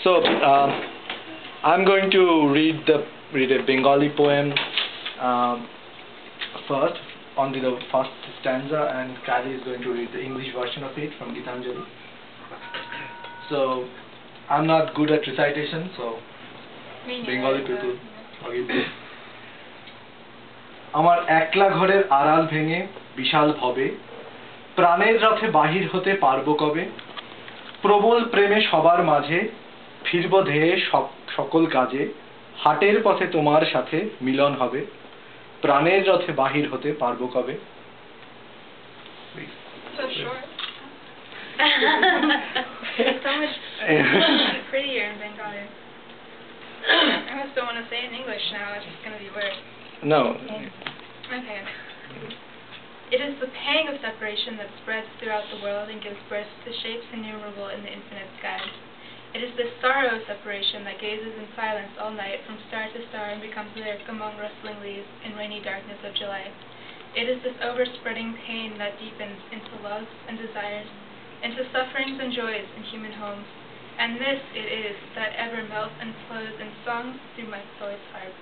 So I'm going to read a Bengali poem first, only the first stanza, and Kali is going to read the English version of it from Gitanjali. So I'm not good at recitation, so Bengali people forgive me. আমার একলা ঘরের আড়াল ভেঙে বিশাল ভবে প্রাণের রথে বাহির হতে পারবো কবে প্রবল প্রেমে সবার মাঝে ফিরব ধেয়ে সকল কাজে হাটের পথে তোমার সাথে মিলন হবে প্রাণের রথে বাহির হতে পারবো কবে So short. So much prettier in Bengali. I almost don't want to say it in English now, it's just going to be weird. No. Okay. It is the pang of separation that spreads throughout the world and gives birth to shapes innumerable in the infinite skies. It is this sorrow of separation that gazes in silence all night from star to star and becomes lyric among rustling leaves in rainy darkness of July. It is this overspreading pain that deepens into loves and desires, into sufferings and joys in human homes. And this it is that ever melts and flows in songs through my poet's heart.